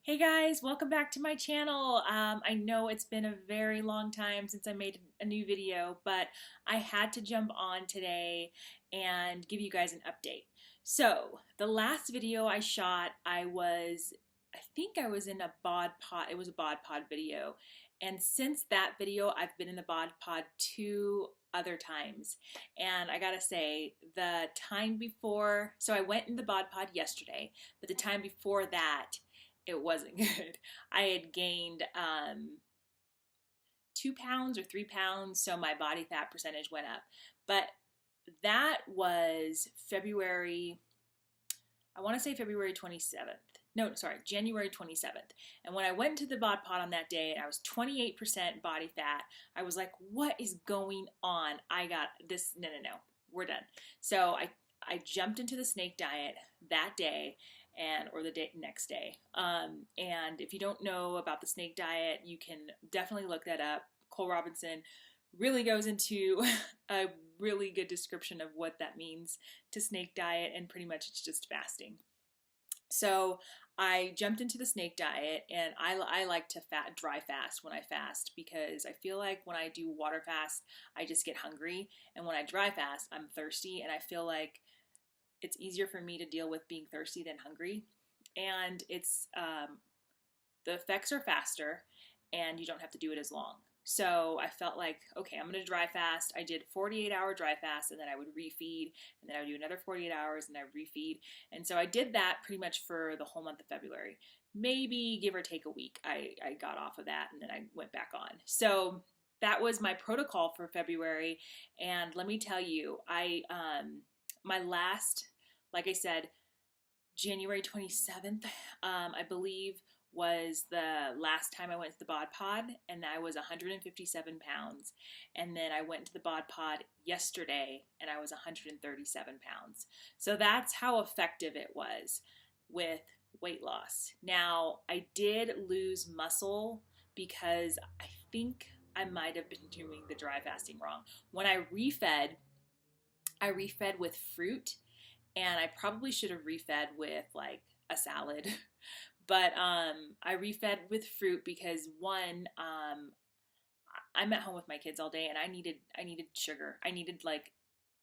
Hey guys, welcome back to my channel. I know it's been a very long time since I made a new video, but I had to jump on today and give you guys an update. So, the last video I shot, I think I was in a bod pod, it was a bod pod video. And since that video, I've been in the bod pod two other times. And I gotta say, the time before, so I went in the bod pod yesterday, but the time before that, it wasn't good. I had gained 2 pounds or 3 pounds, so my body fat percentage went up. But that was February, I want to say February 27th. No, sorry, January 27th. And when I went to the bod pod on that day and I was 28% body fat, I was like, what is going on? I got this, no, we're done. So I jumped into the snake diet that day or the next day. And if you don't know about the snake diet, you can definitely look that up. Cole Robinson really goes into a really good description of what that means to snake diet, and pretty much it's just fasting. So I jumped into the snake diet, and I like to dry fast when I fast, because I feel like when I do water fast, I just get hungry, and when I dry fast, I'm thirsty, and I feel like it's easier for me to deal with being thirsty than hungry. And it's the effects are faster, and you don't have to do it as long. So I felt like, okay, I'm going to dry fast. I did 48-hour dry fast, and then I would refeed, and then I would do another 48 hours, and I would refeed. And so I did that pretty much for the whole month of February. Maybe give or take a week, I got off of that, and then I went back on. So that was my protocol for February. And let me tell you, my last, like I said, January 27th, I believe, was the last time I went to the bod pod, and I was 157 pounds. And then I went to the bod pod yesterday, and I was 137 pounds. So that's how effective it was with weight loss. Now, I did lose muscle because I think I might have been doing the dry fasting wrong. When I refed with fruit, and I probably should have refed with like a salad. But I refed with fruit because one, I'm at home with my kids all day, and I needed sugar. I needed like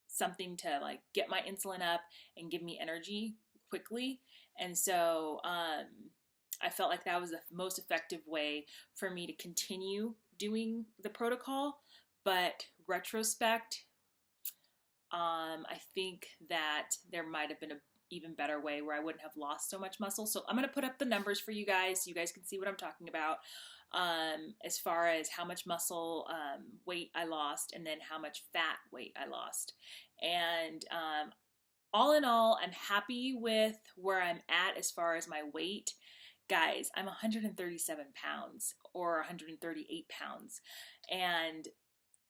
something to like get my insulin up and give me energy quickly. And so I felt like that was the most effective way for me to continue doing the protocol. But retrospect, I think that there might have been a even better way where I wouldn't have lost so much muscle. So I'm going to put up the numbers for you guys so you guys can see what I'm talking about, as far as how much muscle weight I lost, and then how much fat weight I lost. And all in all, I'm happy with where I'm at as far as my weight. Guys, I'm 137 pounds or 138 pounds, and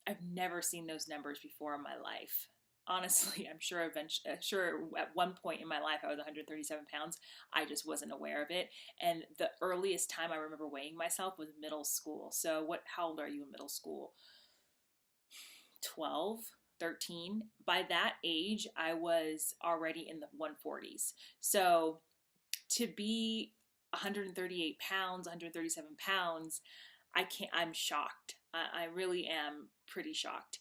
I've never seen those numbers before in my life. Honestly, I'm sure at one point in my life I was 137 pounds. I just wasn't aware of it. And the earliest time I remember weighing myself was middle school. So how old are you in middle school? 12, 13. By that age, I was already in the 140s. So to be 138 pounds, 137 pounds, I'm shocked. I really am pretty shocked.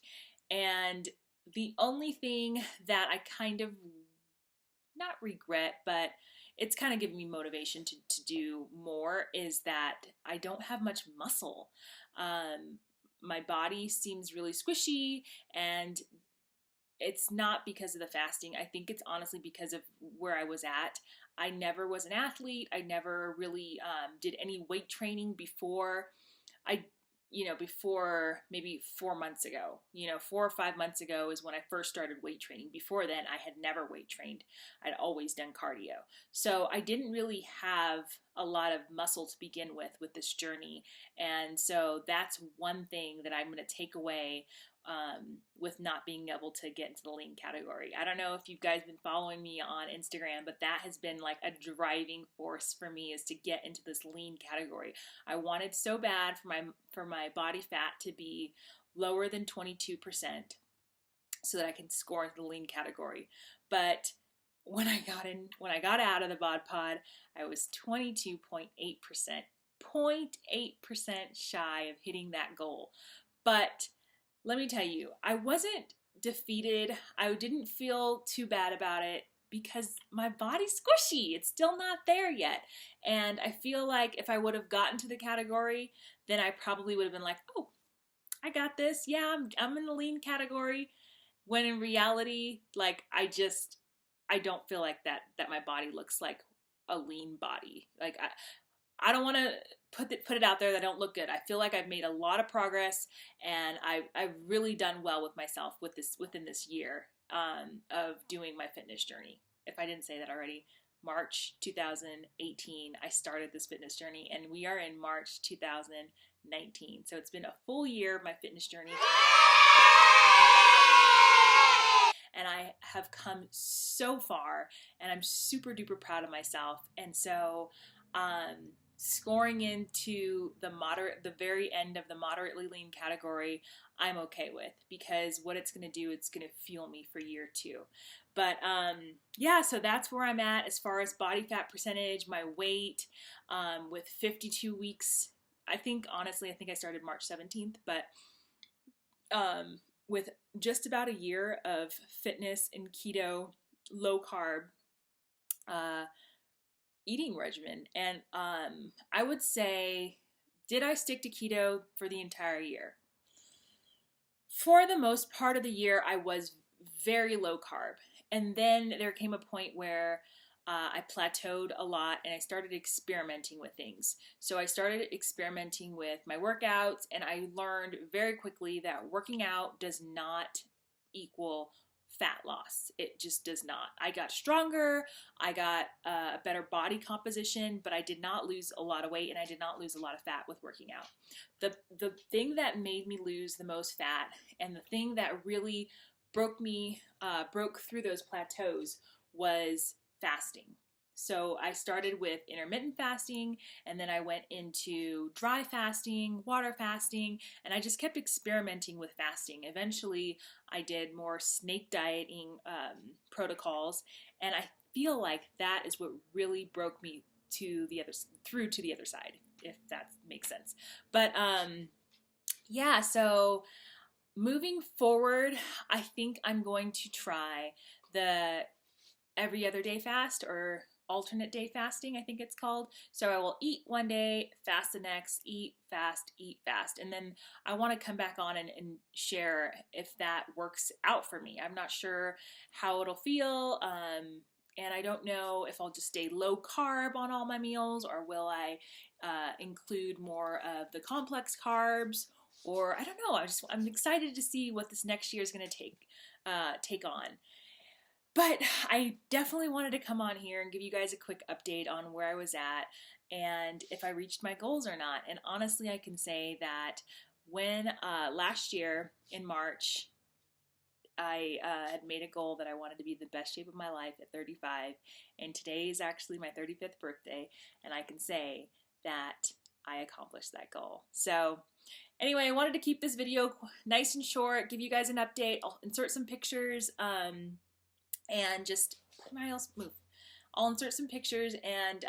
And the only thing that I kind of, not regret, but it's kind of given me motivation to do more, is that I don't have much muscle. My body seems really squishy, and it's not because of the fasting. I think it's honestly because of where I was at. I never was an athlete. I never really did any weight training before. Before maybe 4 months ago, 4 or 5 months ago is when I first started weight training. Before then, I had never weight trained. I'd always done cardio. So I didn't really have a lot of muscle to begin with this journey. And so that's one thing that I'm going to take away with not being able to get into the lean category. I don't know if you guys been following me on Instagram, but that has been like a driving force for me, is to get into this lean category. I wanted so bad for my body fat to be lower than 22%, so that I can score into the lean category. But when I got out of the bod pod, I was 22.8%, 0.8% shy of hitting that goal. But let me tell you, I wasn't defeated. I didn't feel too bad about it because my body's squishy. It's still not there yet. And I feel like if I would have gotten to the category, then I probably would have been like, oh, I got this. Yeah, I'm in the lean category. When in reality, like I don't feel like that my body looks like a lean body. Like I don't want to put it out there that I don't look good. I feel like I've made a lot of progress, and I've really done well with myself within this year of doing my fitness journey. If I didn't say that already, March 2018, I started this fitness journey, and we are in March 2019. So it's been a full year of my fitness journey. And I have come so far, and I'm super duper proud of myself. And so, scoring into the very end of the moderately lean category, I'm okay with, because what it's going to do, it's going to fuel me for year 2. But yeah, so that's where I'm at as far as body fat percentage, my weight, with 52 weeks. Honestly, I think I started March 17th, but with just about a year of fitness and keto, low carb eating regimen. And I would say, did I stick to keto for the entire year? For the most part of the year, I was very low carb. And then there came a point where I plateaued a lot, and I started experimenting with things. So I started experimenting with my workouts, and I learned very quickly that working out does not equal fat loss. It just does not. I got stronger, I got a better body composition, but I did not lose a lot of weight, and I did not lose a lot of fat with working out. The thing that made me lose the most fat, and the thing that really broke through those plateaus, was fasting. So I started with intermittent fasting, and then I went into dry fasting, water fasting, and I just kept experimenting with fasting. Eventually, I did more snake dieting protocols, and I feel like that is what really broke me through to the other side, if that makes sense. But yeah, so moving forward, I think I'm going to try the every other day fast, or alternate day fasting, I think it's called. So I will eat one day, fast the next, eat fast, and then I want to come back on and share if that works out for me. I'm not sure how it'll feel, and I don't know if I'll just stay low carb on all my meals, or will I include more of the complex carbs, or I don't know. I'm excited to see what this next year is going to take on. But I definitely wanted to come on here and give you guys a quick update on where I was at and if I reached my goals or not. And honestly, I can say that when last year in March, I had made a goal that I wanted to be the best shape of my life at 35. And today is actually my 35th birthday. And I can say that I accomplished that goal. So anyway, I wanted to keep this video nice and short, give you guys an update. I'll insert some pictures. And just I'll insert some pictures, and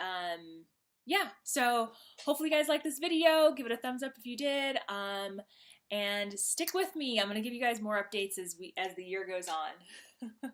yeah, so hopefully you guys like this video. Give it a thumbs up if you did, and stick with me. I'm gonna give you guys more updates as the year goes on.